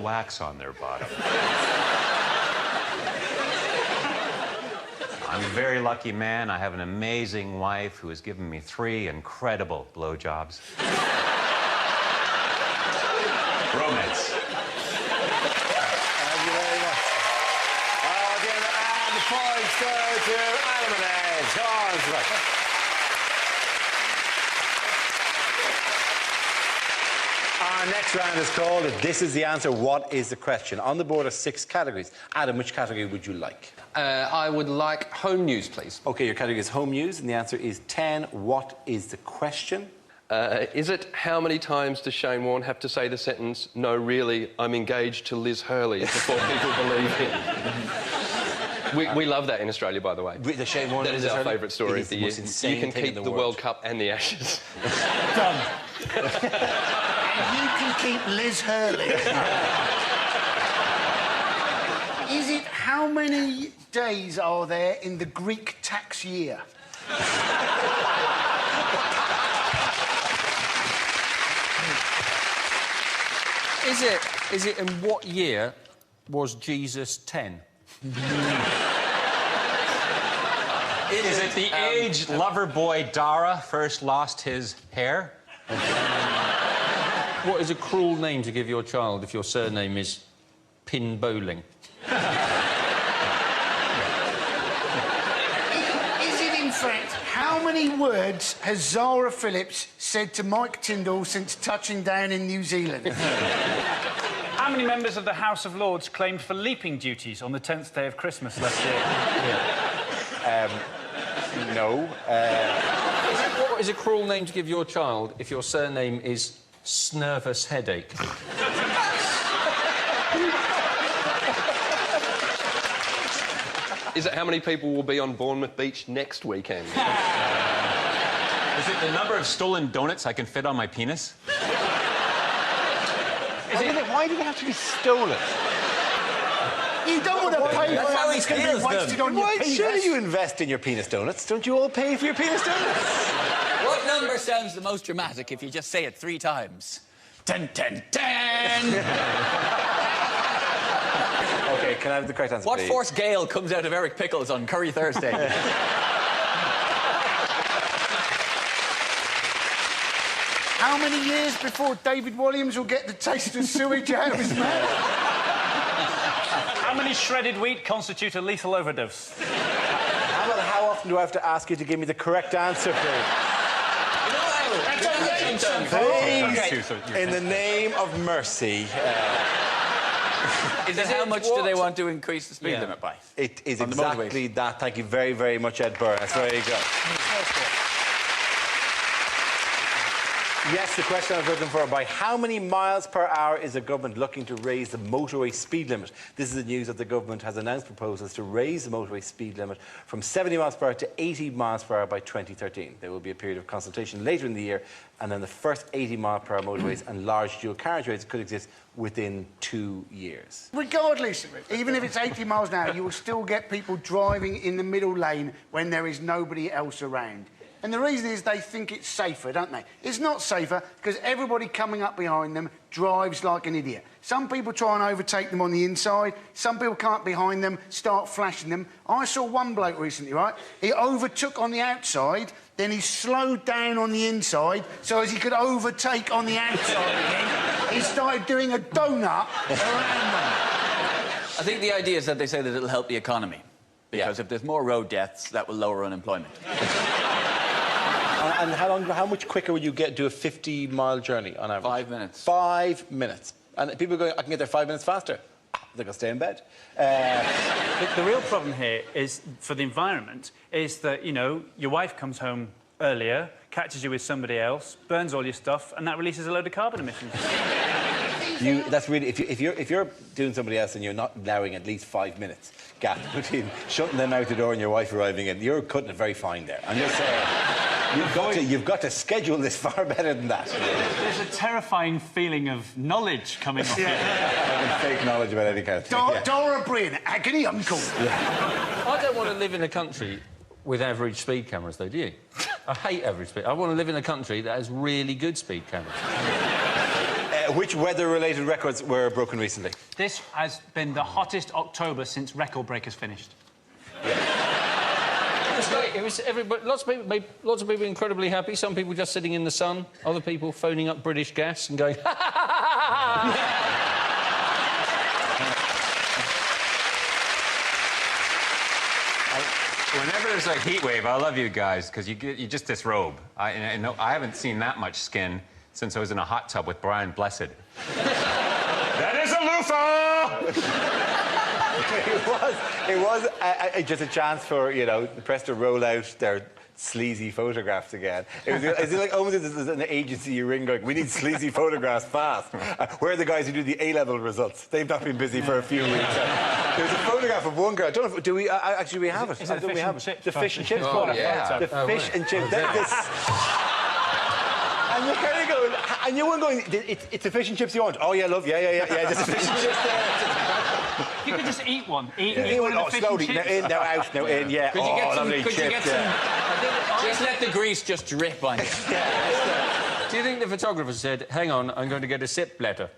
wax on their bottom. I'm a very lucky man. I have an amazing wife who has given me 3 incredible blowjobs. Romance. Thank you very much. And the points go to Adam and Ed. Go on, Sebastian. Our next round is called This Is the Answer, What is the Question? On the board are 6 categories. Adam, which category would you like? I would like home news, please. OK, your category is home news, and the answer is 10. What is the question? Is it how many times does Shane Warne have to say the sentence, "No, really, I'm engaged to Liz Hurley," before people believe him? We love that in Australia, by the way. The Shane Warne that is our favourite story of the year. You can keep the World Cup and the Ashes. Done. You can keep Liz Hurley. Is it how many days are there in the Greek tax year? Is it in what year was Jesus 10? Is it the age lover boy Dara first lost his hair? What is a cruel name to give your child if your surname is Pin Bowling? Is it, in fact, how many words has Zara Phillips said to Mike Tyndall since touching down in New Zealand? How many members of the House of Lords claimed for leaping duties on the 10th day of Christmas last year? No. What is a cruel name to give your child if your surname is Snervous Headache? Is it how many people will be on Bournemouth Beach next weekend? Is it the number of stolen donuts I can fit on my penis? Why did it have to be stolen? You don't want to pay for how it's going to be wasted on your penis. Surely you invest in your penis donuts. Don't you all pay for your penis donuts? What number sounds the most dramatic if you just say it 3 times? 10, 10, 10! OK, can I have the correct answer, What please? force gale comes out of Eric Pickles on Curry Thursday? How many years before David Williams will get the taste of sewage out of his mouth? How many shredded wheat constitute a lethal overdose? How often do I have to ask you to give me the correct answer, please? Please, in the name of mercy. Is it how much do they want to increase the speed limit by? It is exactly that. Thank you very, very much, Ed Byrne. That's very good. Yes, the question I was looking for, by how many miles per hour is the government looking to raise the motorway speed limit? This is the news that the government has announced proposals to raise the motorway speed limit from 70 miles per hour to 80 miles per hour by 2013. There will be a period of consultation later in the year, and then the first 80 mile per hour motorways and large dual carriageways could exist within 2 years. Regardless of it, even if it's 80 miles an hour, you will still get people driving in the middle lane when there is nobody else around. And the reason is they think it's safer, don't they? It's not safer because everybody coming up behind them drives like an idiot. Some people try and overtake them on the inside. Some people come up behind them, start flashing them. I saw one bloke recently, right? He overtook on the outside, then he slowed down on the inside so as he could overtake on the outside again. He started doing a donut around them. I think the idea is that they say that it'll help the economy. Because if there's more road deaths, that will lower unemployment. And how much quicker would you do a 50-mile journey on average? 5 minutes. 5 minutes. And people are going, I can get there 5 minutes faster. They're going to stay in bed. The real problem here is, for the environment, is that, you know, your wife comes home earlier, catches you with somebody else, burns all your stuff, and that releases a load of carbon emissions. That's really... If you're doing somebody else and you're not allowing at least 5 minutes gap between shutting them out the door and your wife arriving in, you're cutting it very fine there. I'm just saying... You've got to schedule this far better than that. There's a terrifying feeling of knowledge coming off here. Fake knowledge about any kind of thing. Dora Bryn, agony uncle. I don't want to live in a country with average speed cameras, though, do you? I hate average speed. I want to live in a country that has really good speed cameras. Which weather-related records were broken recently? This has been the hottest October since Record Breakers finished. It was everybody, lots of people incredibly happy. Some people just sitting in the sun. Other people phoning up British Gas and going, ha ha ha ha. Whenever there's a heat wave, I love you guys because you just disrobe. I haven't seen that much skin since I was in a hot tub with Brian Blessed. That is a loofah! It was just a chance for, you know, the press to roll out their sleazy photographs again. It's like almost as an agency you ring going, we need sleazy photographs fast. Where are the guys who do the A-level results? They've not been busy for a few weeks. There's a photograph of one girl. I don't know if, do we actually we have it? Is it the fish and chips the fish and chips Oh, photograph. yeah. The fish and chips. And you're kind of going, and you weren't going, it's the fish and chips you want. Oh, yeah, love, yeah. There's a fish and chips there. You could just eat one. Eat One, one of the fish slowly, and now chips. in, now out, now in, yeah. Could you get some? lovely Could you chips, get some? yeah. Just let the grease just drip on you. Do you think the photographer said, hang on, I'm going to get a sip bladder?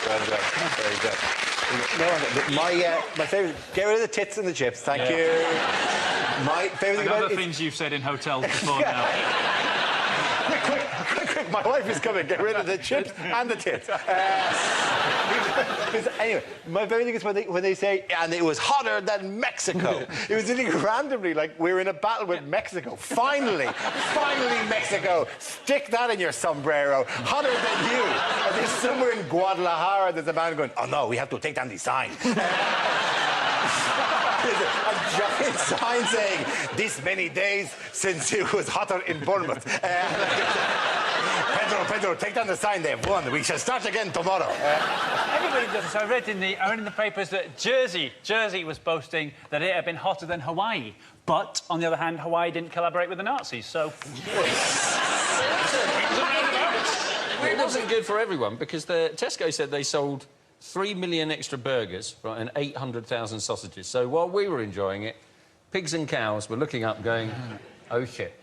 Well done, very good. No, my favourite, get rid of the tits and the chips, thank you. My favourite thing And about other it things you've said in hotels before now. quick, my wife is coming, get rid of the chips and the tits. Anyway, my favourite thing is when they say, and it was hotter than Mexico. It was really randomly like we're in a battle with Mexico. Finally, Mexico, stick that in your sombrero. Hotter than you. And there's somewhere in Guadalajara, there's a man going, oh no, we have to take down the sign. There's a giant sign saying, this many days since it was hotter in Bournemouth. Pedro, take down the sign, they've won. We shall start again tomorrow. Everybody does this. I read in the papers that Jersey was boasting that it had been hotter than Hawaii. But, on the other hand, Hawaii didn't collaborate with the Nazis, so... It wasn't good for everyone because Tesco said they sold 3 million extra burgers, right, and 800,000 sausages. So while we were enjoying it, pigs and cows were looking up going, oh, shit.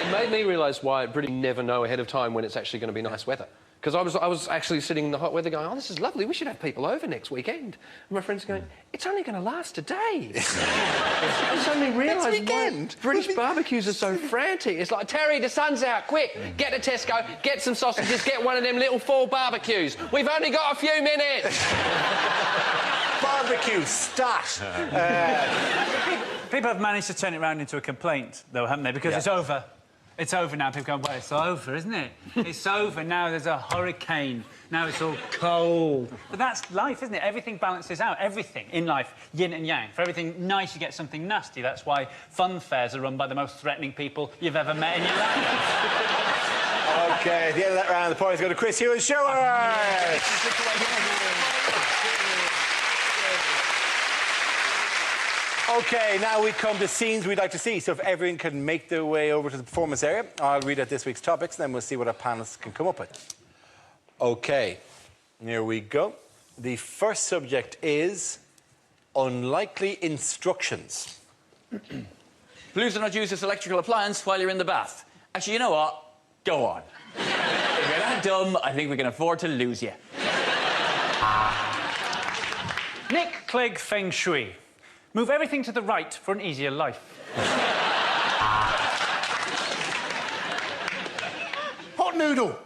It made me realise why British never know ahead of time when it's actually going to be nice weather. Because I was actually sitting in the hot weather going, oh, this is lovely, we should have people over next weekend. And my friends are going, it's only going to last a day. I suddenly realised why British barbecues are so frantic. It's like, Terry, the sun's out, quick, get to Tesco, get some sausages, get one of them little 4 barbecues. We've only got a few minutes. Barbecue, stat. People have managed to turn it around into a complaint, though, haven't they? Because it's over. It's over now. People go, well, it's over, isn't it? It's over now. There's a hurricane. Now it's all cold. But that's life, isn't it? Everything balances out. Everything in life, yin and yang. For everything nice, you get something nasty. That's why fun fairs are run by the most threatening people you've ever met in your life. OK, at the end of that round, the points go to Chris Hughes. Show us! OK, now we come to scenes we'd like to see. So if everyone can make their way over to the performance area, I'll read out this week's topics, and then we'll see what our panellists can come up with. OK, here we go. The first subject is unlikely instructions. Please do not use this electrical appliance while you're in the bath. Actually, you know what? Go on. If you're that dumb, I think we can afford to lose you. Nick Clegg Feng Shui. Move everything to the right for an easier life. Hot noodle.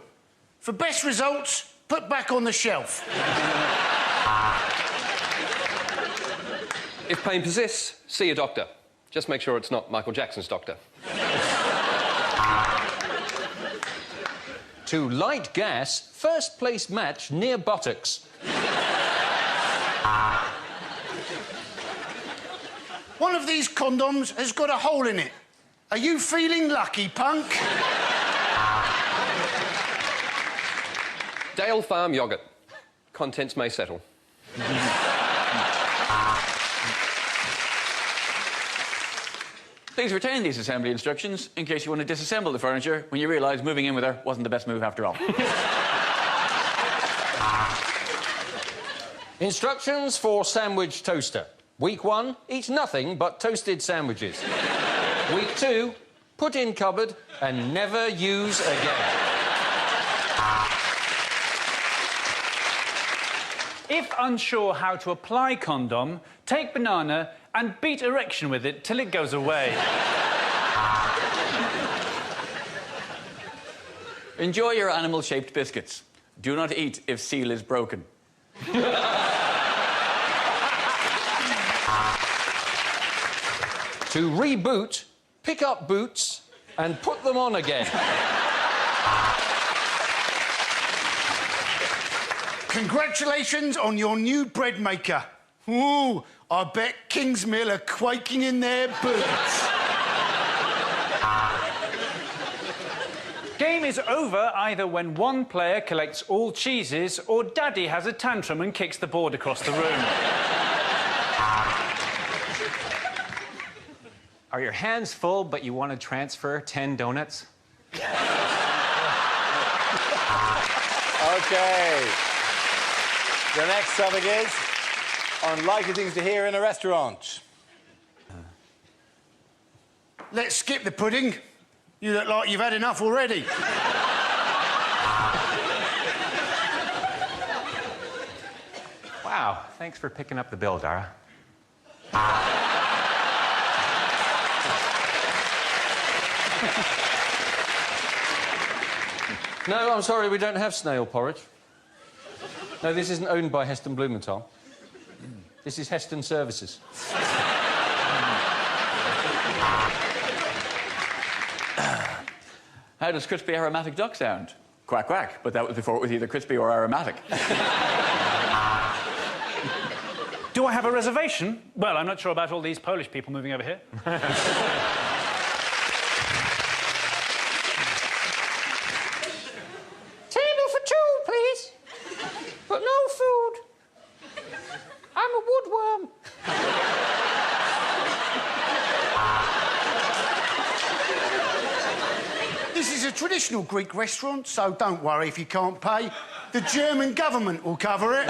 For best results, put back on the shelf. If pain persists, see a doctor. Just make sure it's not Michael Jackson's doctor. To light gas, first place match near buttocks. One of these condoms has got a hole in it. Are you feeling lucky, punk? Dale Farm yoghurt. Contents may settle. Please retain these assembly instructions in case you want to disassemble the furniture when you realise moving in with her wasn't the best move after all. Instructions for sandwich toaster. Week 1, eat nothing but toasted sandwiches. Week 2, put in cupboard, and never use again. If unsure how to apply condom, take banana and beat erection with it till it goes away. Enjoy your animal-shaped biscuits. Do not eat if seal is broken. To reboot, pick up boots and put them on again. Congratulations on your new bread maker. Ooh, I bet Kingsmill are quaking in their boots. Game is over either when one player collects all cheeses or Daddy has a tantrum and kicks the board across the room. Are your hands full, but you want to transfer 10 donuts? OK. The next topic is unlikely things to hear in a restaurant. Let's skip the pudding. You look like you've had enough already. Wow, thanks for picking up the bill, Dara. No, I'm sorry, we don't have snail porridge. No, this isn't owned by Heston Blumenthal. This is Heston Services. How does crispy aromatic duck sound? Quack, quack. But that was before it was either crispy or aromatic. Do I have a reservation? Well, I'm not sure about all these Polish people moving over here. Table for two, please. But no food. I'm a woodworm. This is a traditional Greek restaurant, so don't worry if you can't pay. The German government will cover it.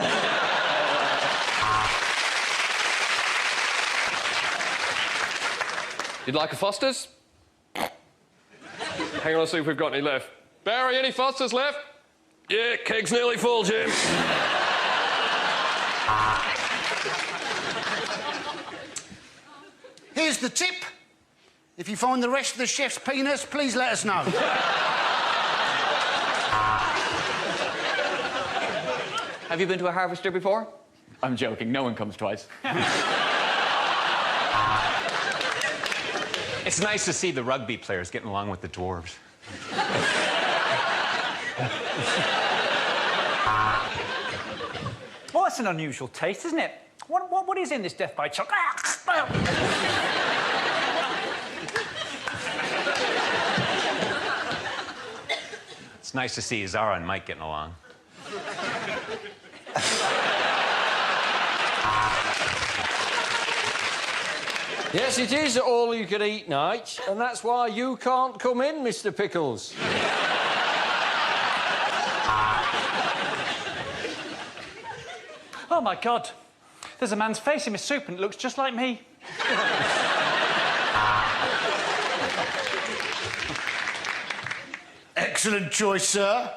You'd like a Foster's? Hang on, I'll see if we've got any left. Barry, any Foster's left? Yeah, keg's nearly full, Jim. Here's the tip. If you find the rest of the chef's penis, please let us know. Have you been to a harvester before? I'm joking, no one comes twice. It's nice to see the rugby players getting along with the dwarves. Well, that's an unusual taste, isn't it? What is in this death by chocolate? It's nice to see Zara and Mike getting along. Yes, it is all-you-can-eat night, and that's why you can't come in, Mr. Pickles. Oh, my God. There's a man's face in my soup and it looks just like me. Excellent choice, sir.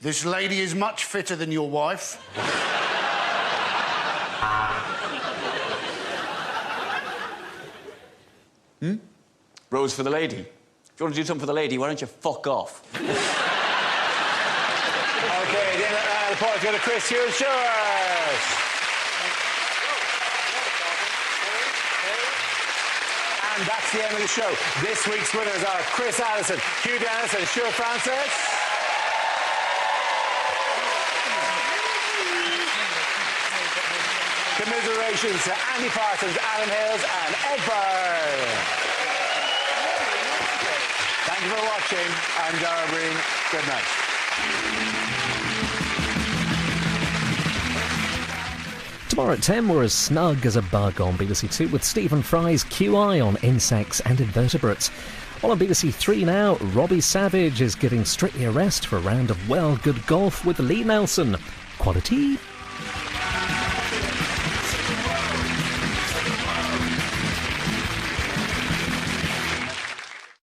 This lady is much fitter than your wife. Rose for the lady. If you want to do something for the lady, why don't you fuck off? OK, the point go to Chris Hughes. And that's the end of the show. This week's winners are Chris Addison, Hugh Dennis and Stuart Francis. Commiserations to Andy Parsons, Alan Hills and Ed Byrne. Thank you for watching. I'm Dara Breen. Good night. Tomorrow at 10, we're as snug as a bug on BBC Two with Stephen Fry's QI on insects and invertebrates. While on BBC Three now, Robbie Savage is giving Strictly a rest for a round of well good golf with Lee Nelson. Quality